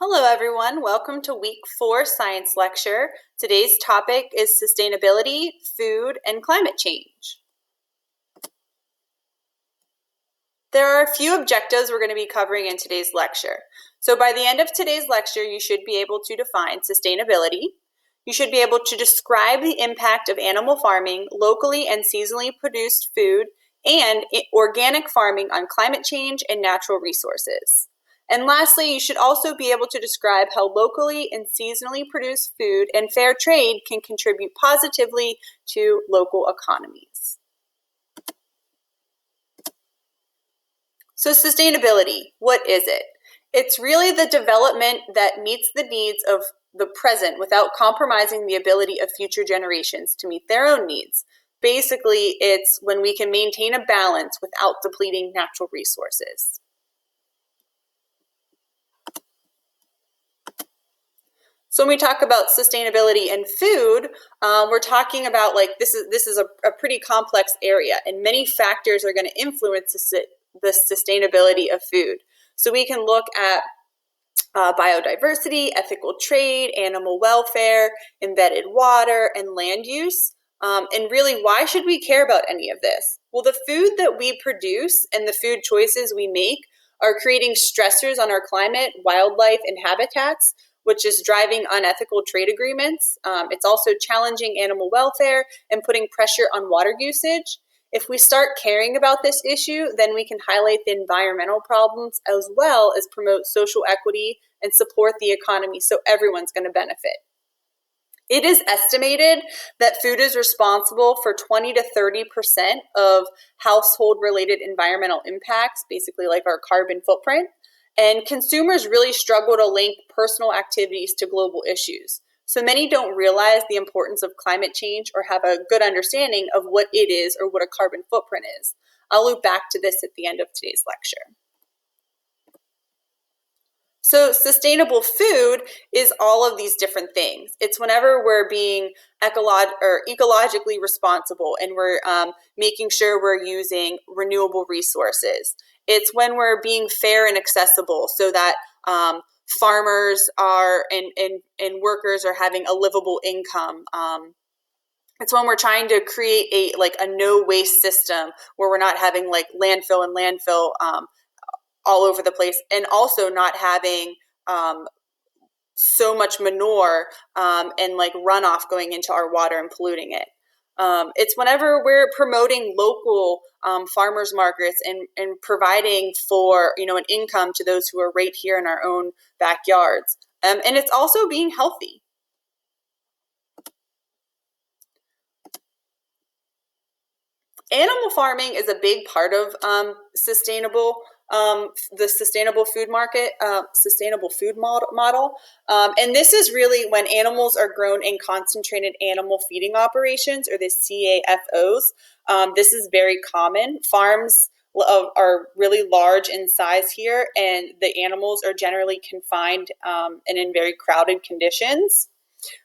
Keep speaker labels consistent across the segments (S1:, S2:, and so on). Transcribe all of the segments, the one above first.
S1: Hello everyone, welcome to week 4 science lecture. Today's topic is sustainability, food, and climate change. There are a few objectives we're going to be covering in today's lecture. So by the end of today's lecture, you should be able to define sustainability. You should be able to describe the impact of animal farming, locally and seasonally produced food, and organic farming on climate change and natural resources. And lastly, you should also be able to describe how locally and seasonally produced food and fair trade can contribute positively to local economies. So sustainability, what is it? It's really the development that meets the needs of the present without compromising the ability of future generations to meet their own needs. Basically, it's when we can maintain a balance without depleting natural resources. So when we talk about sustainability and food, we're talking about this is a pretty complex area, and many factors are going to influence the sustainability of food. So we can look at biodiversity, ethical trade, animal welfare, embedded water, and land use. And really, why should we care about any of this? Well, the food that we produce and the food choices we make are creating stressors on our climate, wildlife, and habitats, which is driving unethical trade agreements. It's also challenging animal welfare and putting pressure on water usage. If we start caring about this issue, then we can highlight the environmental problems as well as promote social equity and support the economy so everyone's going to benefit. It is estimated that food is responsible for 20 to 30% of household-related environmental impacts, basically like our carbon footprint. And consumers really struggle to link personal activities to global issues. So many don't realize the importance of climate change or have a good understanding of what it is or what a carbon footprint is. I'll loop back to this at the end of today's lecture. So sustainable food is all of these different things. It's whenever we're being ecologically responsible and we're making sure we're using renewable resources. It's when we're being fair and accessible so that farmers are and workers are having a livable income. It's when we're trying to create a no waste system where we're not having landfill all over the place, and also not having so much manure and runoff going into our water and polluting it. It's whenever we're promoting local farmers markets and providing for an income to those who are right here in our own backyards. And it's also being healthy. Animal farming is a big part of the sustainable food market, sustainable food model. And this is really when animals are grown in concentrated animal feeding operations, or the CAFOs. This is very common. Farms are really large in size here, and the animals are generally confined and in very crowded conditions.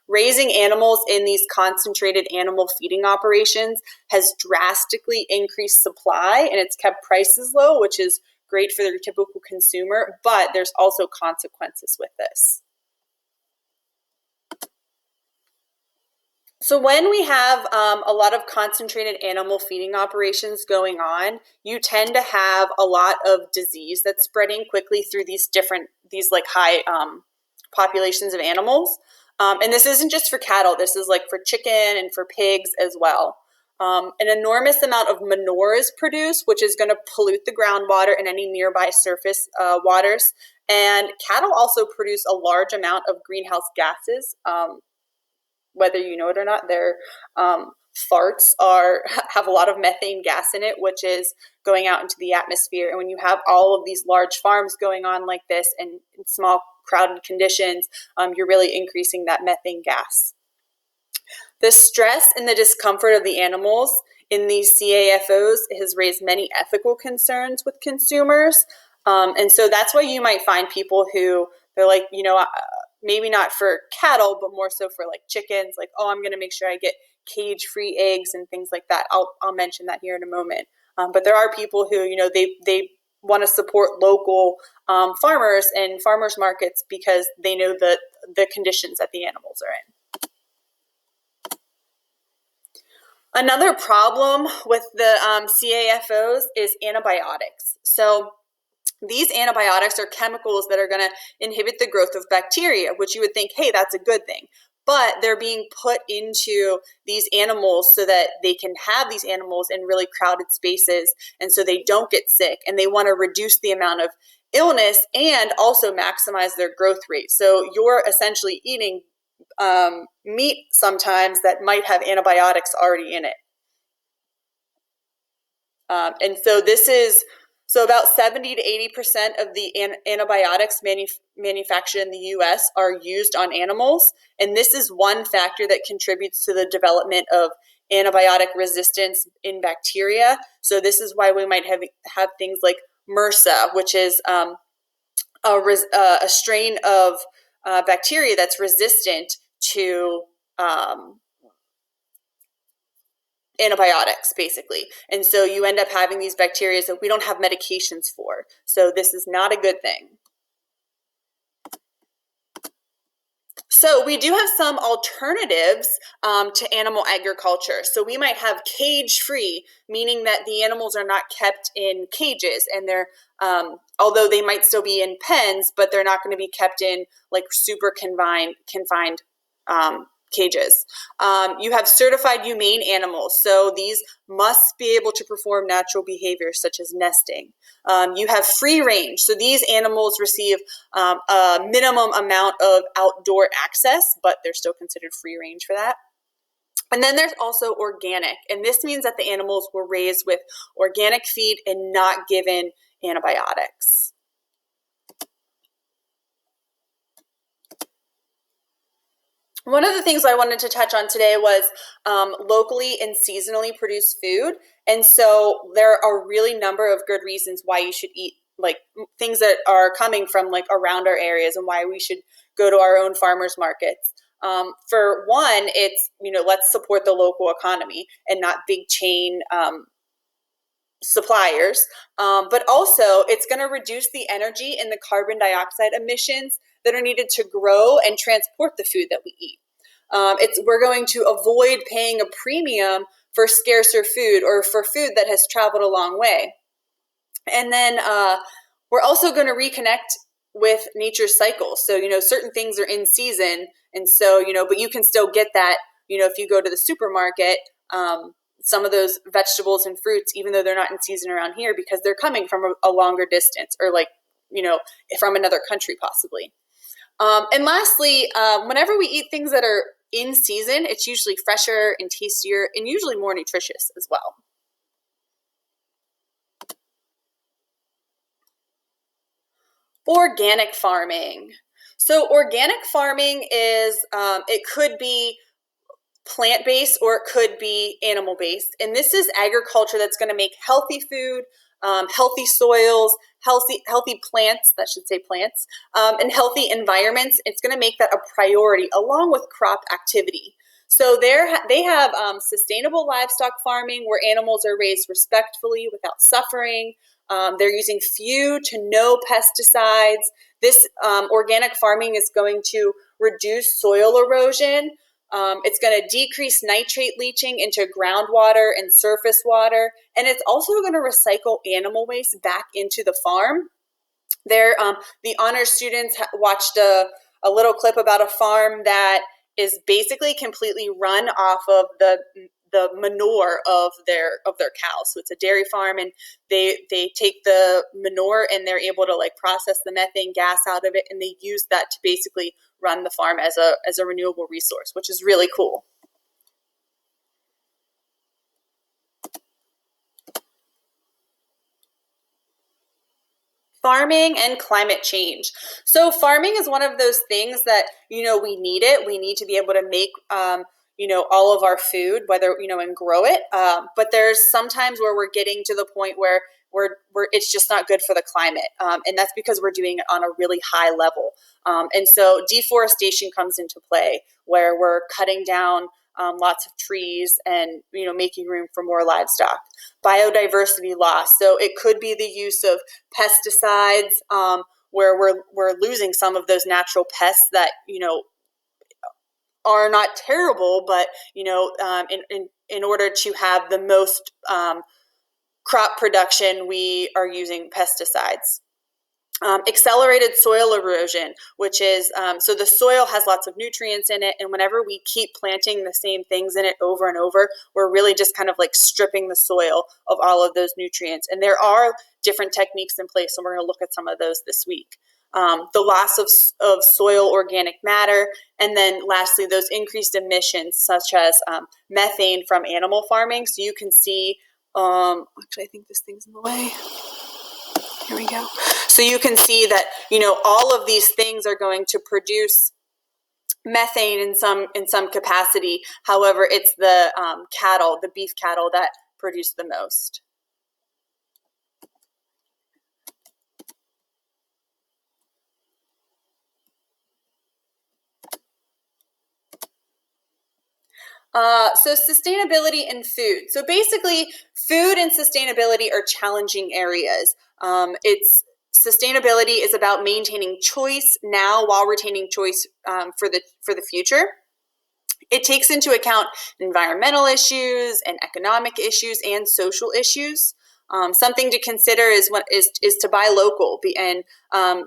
S1: Raising animals in these concentrated animal feeding operations has drastically increased supply, and it's kept prices low, which is great for the typical consumer, but there's also consequences with this. So when we have a lot of concentrated animal feeding operations going on, you tend to have a lot of disease that's spreading quickly through these high populations of animals. And this isn't just for cattle, this is for chicken and for pigs as well. An enormous amount of manure is produced, which is going to pollute the groundwater and any nearby surface waters. And cattle also produce a large amount of greenhouse gases. Whether you know it or not, their farts have a lot of methane gas in it, which is going out into the atmosphere. And when you have all of these large farms going on like this and in small crowded conditions, you're really increasing that methane gas. The stress and the discomfort of the animals in these CAFOs has raised many ethical concerns with consumers. And so that's why you might find people who they're maybe not for cattle, but more so for chickens, I'm going to make sure I get cage-free eggs and things like that. I'll mention that here in a moment. But there are people who, they want to support local farmers and farmers markets because they know the conditions that the animals are in. Another problem with the CAFOs is antibiotics. So these antibiotics are chemicals that are going to inhibit the growth of bacteria, which you would think, hey, that's a good thing. But they're being put into these animals so that they can have these animals in really crowded spaces and so they don't get sick, and they want to reduce the amount of illness and also maximize their growth rate. So you're essentially eating meat sometimes that might have antibiotics already in it. And so this is, so about 70 to 80% of the antibiotics manufactured in the US are used on animals. And this is one factor that contributes to the development of antibiotic resistance in bacteria. So this is why we might have things like MRSA, which is a strain of bacteria that's resistant to antibiotics, basically. And so you end up having these bacteria that we don't have medications for. So this is not a good thing. So we do have some alternatives to animal agriculture. So we might have cage-free, meaning that the animals are not kept in cages, and they're although they might still be in pens, but they're not going to be kept in like super confined cages. You have certified humane animals, so these must be able to perform natural behaviors such as nesting. You have free range, so these animals receive a minimum amount of outdoor access, but they're still considered free range for that. And then there's also organic, and this means that the animals were raised with organic feed and not given antibiotics. One of the things I wanted to touch on today was locally and seasonally produced food. And so there are a really number of good reasons why you should eat like things that are coming from like around our areas, and why we should go to our own farmers markets. For one, it's, let's support the local economy and not big chain suppliers. But also it's going to reduce the energy and the carbon dioxide emissions that are needed to grow and transport the food that we eat. We're going to avoid paying a premium for scarcer food or for food that has traveled a long way. And then we're also going to reconnect with nature's cycles. So, certain things are in season. And so, but you can still get that, if you go to the supermarket, some of those vegetables and fruits, even though they're not in season around here, because they're coming from a longer distance, or like, from another country possibly. And lastly, whenever we eat things that are in season, it's usually fresher and tastier and usually more nutritious as well. Organic farming. So organic farming is, it could be plant-based or it could be animal-based. And this is agriculture that's going to make healthy food, healthy soils, healthy plants, and healthy environments. It's going to make that a priority along with crop activity. So they have sustainable livestock farming where animals are raised respectfully without suffering. They're using few to no pesticides. This organic farming is going to reduce soil erosion. It's going to decrease nitrate leaching into groundwater and surface water, and it's also going to recycle animal waste back into the farm. The honors students watched a little clip about a farm that is basically completely run off of the manure of their cows. So it's a dairy farm, and they take the manure and they're able to like process the methane gas out of it, and they use that to basically run the farm as a renewable resource, which is really cool. Farming and climate change. So farming is one of those things that, we need it. We need to be able to make, all of our food, whether, and grow it. But there's sometimes where we're getting to the point where it's just not good for the climate. And that's because we're doing it on a really high level. And so deforestation comes into play, where we're cutting down lots of trees and, making room for more livestock. Biodiversity loss. So it could be the use of pesticides, where we're losing some of those natural pests that, are not terrible, but, in order to have the most crop production, we are using pesticides. Accelerated soil erosion, which is, so the soil has lots of nutrients in it, and whenever we keep planting the same things in it over and over, we're really just kind of like stripping the soil of all of those nutrients. And there are different techniques in place, and we're going to look at some of those this week. The loss of soil organic matter, and then lastly, those increased emissions such as methane from animal farming. So you can see, actually I think this thing's in the way. Here we go. So you can see that, all of these things are going to produce methane in some capacity. However, it's the cattle, the beef cattle, that produce the most. So sustainability in food. So basically, food and sustainability are challenging areas. Sustainability is about maintaining choice now while retaining choice for the future. It takes into account environmental issues and economic issues and social issues. Something to consider is to buy local and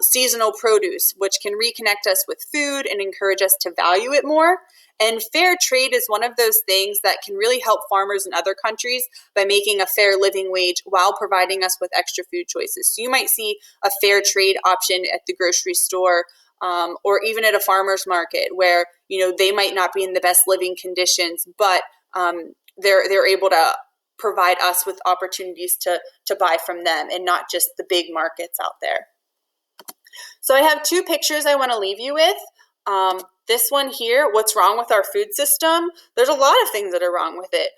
S1: seasonal produce, which can reconnect us with food and encourage us to value it more. And fair trade is one of those things that can really help farmers in other countries by making a fair living wage while providing us with extra food choices. So you might see a fair trade option at the grocery store, or even at a farmer's market, where they might not be in the best living conditions, but they're able to provide us with opportunities to buy from them and not just the big markets out there. So I have two pictures I want to leave you with. This one here, what's wrong with our food system? There's a lot of things that are wrong with it.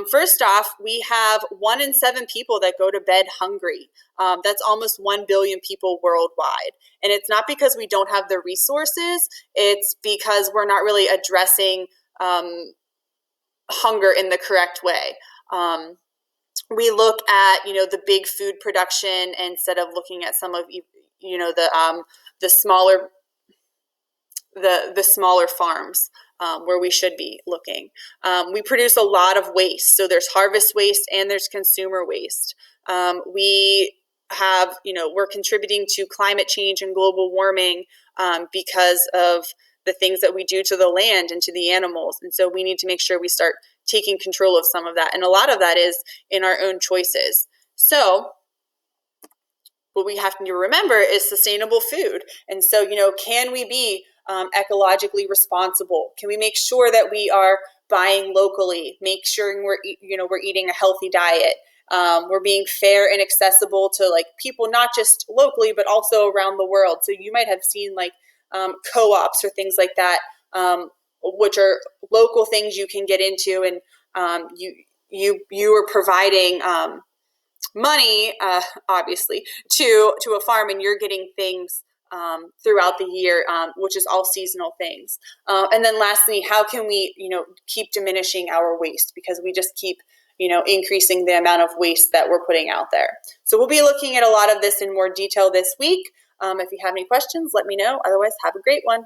S1: First off, we have 1 in 7 people that go to bed hungry. That's almost 1 billion people worldwide. And it's not because we don't have the resources, it's because we're not really addressing hunger in the correct way. We look at, the big food production instead of looking at some of, the smaller farms where we should be looking. We produce a lot of waste. So there's harvest waste and there's consumer waste. We have, we're contributing to climate change and global warming because of the things that we do to the land and to the animals. And so we need to make sure we start taking control of some of that. And a lot of that is in our own choices. So what we have to remember is sustainable food. And so, can we be ecologically responsible? Can we make sure that we are buying locally, make sure we're eating a healthy diet? We're being fair and accessible to people, not just locally, but also around the world. So you might have seen co-ops or things like that, which are local things you can get into, and you are providing money, obviously, to a farm, and you're getting things throughout the year, which is all seasonal things. And then lastly, how can we, keep diminishing our waste, because we just keep, increasing the amount of waste that we're putting out there. So we'll be looking at a lot of this in more detail this week. If you have any questions, let me know. Otherwise, have a great one.